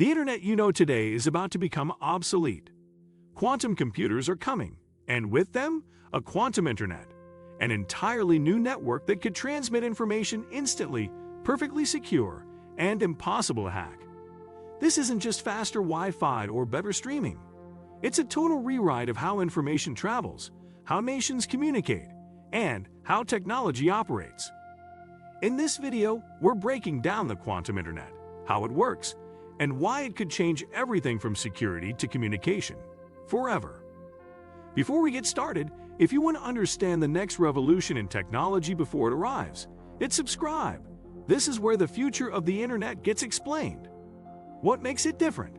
The internet you know today is about to become obsolete. Quantum computers are coming, and with them, a quantum internet, an entirely new network that could transmit information instantly, perfectly secure, and impossible to hack. This isn't just faster Wi-Fi or better streaming. It's a total rewrite of how information travels, how nations communicate, and how technology operates. In this video, we're breaking down the quantum internet, how it works, and why it could change everything from security to communication, forever. Before we get started, if you want to understand the next revolution in technology before it arrives, hit subscribe. This is where the future of the internet gets explained. What makes it different?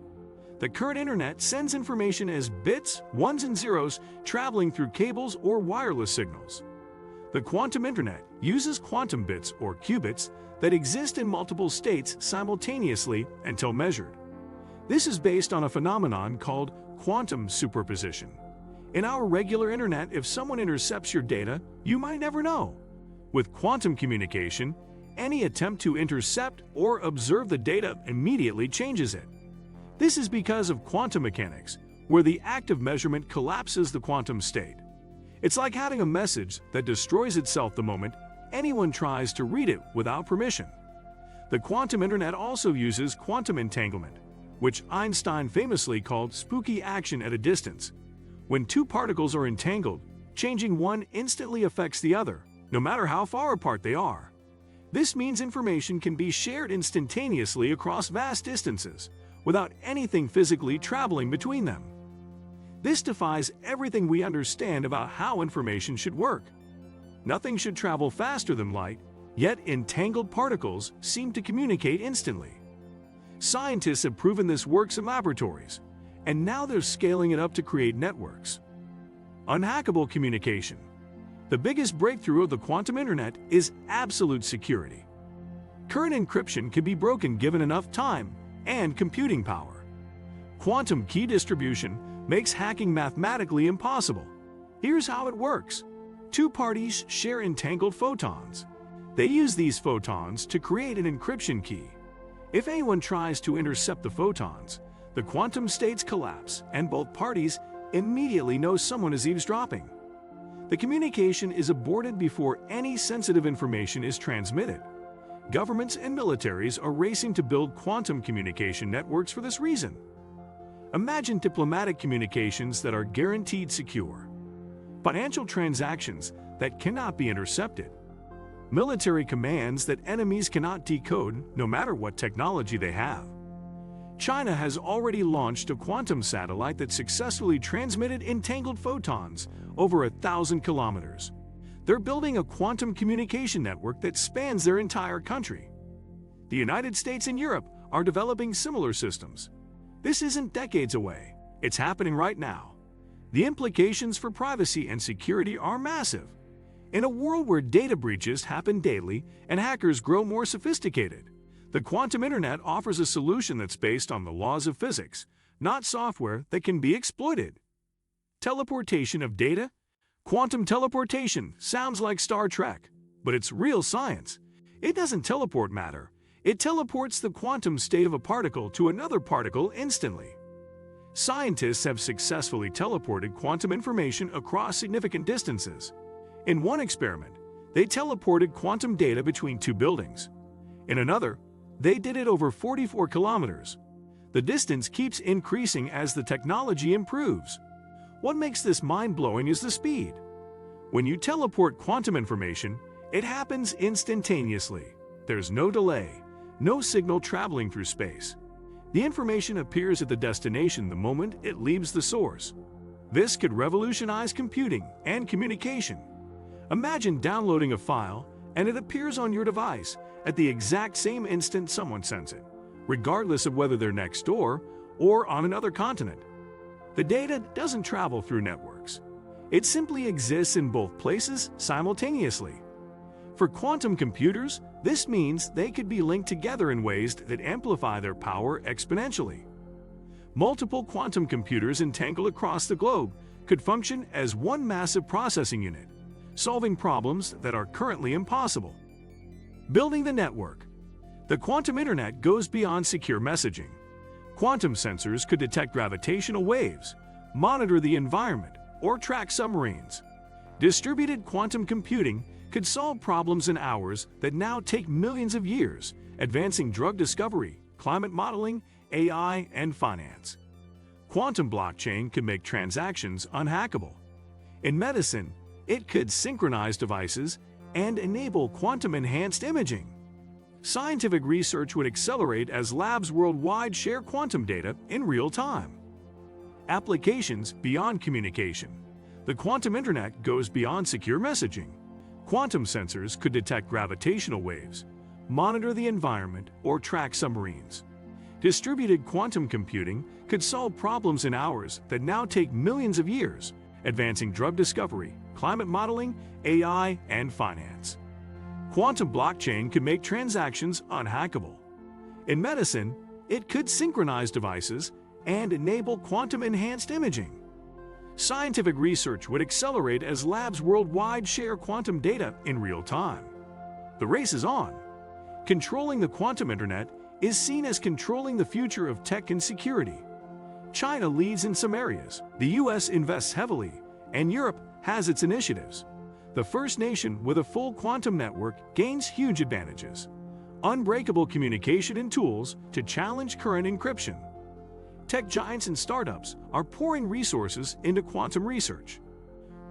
The current internet sends information as bits, ones and zeros, traveling through cables or wireless signals. The quantum internet uses quantum bits or qubits that exist in multiple states simultaneously until measured. This is based on a phenomenon called quantum superposition. In our regular internet, if someone intercepts your data, you might never know. With quantum communication, any attempt to intercept or observe the data immediately changes it. This is because of quantum mechanics, where the act of measurement collapses the quantum state. It's like having a message that destroys itself the moment anyone tries to read it without permission. The quantum internet also uses quantum entanglement, which Einstein famously called spooky action at a distance. When two particles are entangled, changing one instantly affects the other, no matter how far apart they are. This means information can be shared instantaneously across vast distances, without anything physically traveling between them. This defies everything we understand about how information should work. Nothing should travel faster than light, yet entangled particles seem to communicate instantly. Scientists have proven this works in laboratories, and now they're scaling it up to create networks. Un-hackable communication. The biggest breakthrough of the quantum internet is absolute security. Current encryption can be broken given enough time and computing power. Quantum key distribution makes hacking mathematically impossible. Here's how it works. Two parties share entangled photons. They use these photons to create an encryption key. If anyone tries to intercept the photons, the quantum states collapse and both parties immediately know someone is eavesdropping. The communication is aborted before any sensitive information is transmitted. Governments and militaries are racing to build quantum communication networks for this reason. Imagine diplomatic communications that are guaranteed secure. Financial transactions that cannot be intercepted. Military commands that enemies cannot decode no matter what technology they have. China has already launched a quantum satellite that successfully transmitted entangled photons over 1,000 kilometers. They're building a quantum communication network that spans their entire country. The United States and Europe are developing similar systems. This isn't decades away. It's happening right now. The implications for privacy and security are massive. In a world where data breaches happen daily and hackers grow more sophisticated, the quantum internet offers a solution that's based on the laws of physics, not software that can be exploited. Teleportation of data? Quantum teleportation sounds like Star Trek, but it's real science. It doesn't teleport matter. It teleports the quantum state of a particle to another particle instantly. Scientists have successfully teleported quantum information across significant distances. In one experiment, they teleported quantum data between two buildings. In another, they did it over 44 kilometers. The distance keeps increasing as the technology improves. What makes this mind-blowing is the speed. When you teleport quantum information, it happens instantaneously. There's no delay, no signal traveling through space. The information appears at the destination the moment it leaves the source. This could revolutionize computing and communication. Imagine downloading a file and it appears on your device at the exact same instant someone sends it, regardless of whether they're next door or on another continent. The data doesn't travel through networks. It simply exists in both places simultaneously. For quantum computers, this means they could be linked together in ways that amplify their power exponentially. Multiple quantum computers entangled across the globe could function as one massive processing unit, solving problems that are currently impossible. Building the network. The quantum internet goes beyond secure messaging. Quantum sensors could detect gravitational waves, monitor the environment, or track submarines. Distributed quantum computing could solve problems in hours that now take millions of years, advancing drug discovery, climate modeling, AI, and finance. Quantum blockchain could make transactions unhackable. In medicine, it could synchronize devices and enable quantum-enhanced imaging. Scientific research would accelerate as labs worldwide share quantum data in real time. Applications beyond communication. The quantum internet goes beyond secure messaging. Quantum sensors could detect gravitational waves, monitor the environment, or track submarines. Distributed quantum computing could solve problems in hours that now take millions of years, advancing drug discovery, climate modeling, AI, and finance. Quantum blockchain could make transactions unhackable. In medicine, it could synchronize devices and enable quantum-enhanced imaging. Scientific research would accelerate as labs worldwide share quantum data in real time. The race is on. Controlling the quantum internet is seen as controlling the future of tech and security. China leads in some areas, the US invests heavily, and Europe has its initiatives. The first nation with a full quantum network gains huge advantages. Unbreakable communication and tools to challenge current encryption. Tech giants and startups are pouring resources into quantum research.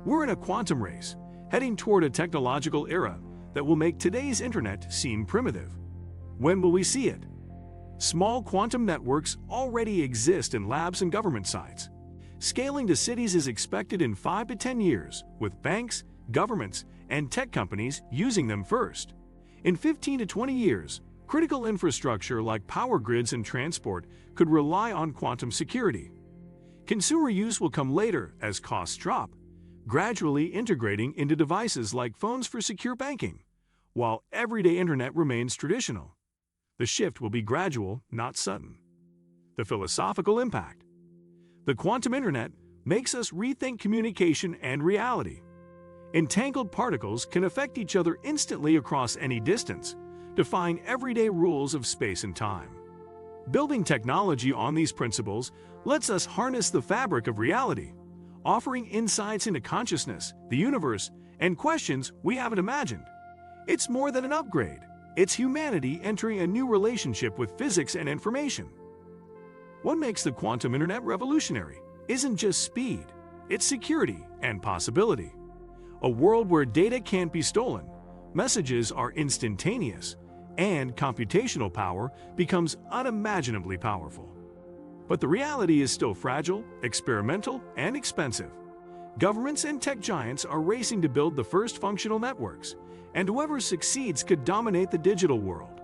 We're in a quantum race, heading toward a technological era that will make today's internet seem primitive. When will we see it? Small quantum networks already exist in labs and government sites. Scaling to cities is expected in 5 to 10 years, with banks, governments, and tech companies using them first. In 15 to 20 years, critical infrastructure like power grids and transport could rely on quantum security. Consumer use will come later as costs drop, gradually integrating into devices like phones for secure banking, while everyday internet remains traditional. The shift will be gradual, not sudden. The philosophical impact. The quantum internet makes us rethink communication and reality. Entangled particles can affect each other instantly across any distance, defying everyday rules of space and time. Building technology on these principles lets us harness the fabric of reality, offering insights into consciousness, the universe, and questions we haven't imagined. It's more than an upgrade. It's humanity entering a new relationship with physics and information. What makes the quantum internet revolutionary isn't just speed, it's security and possibility. A world where data can't be stolen, messages are instantaneous, and computational power becomes unimaginably powerful. But the reality is still fragile, experimental, and expensive. Governments and tech giants are racing to build the first functional networks, and whoever succeeds could dominate the digital world.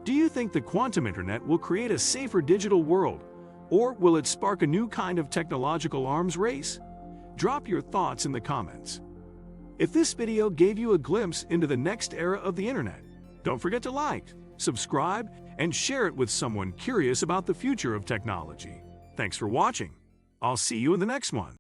Do you think the quantum internet will create a safer digital world, or will it spark a new kind of technological arms race? Drop your thoughts in the comments. If this video gave you a glimpse into the next era of the internet, don't forget to like, subscribe, and share it with someone curious about the future of technology. Thanks for watching. I'll see you in the next one.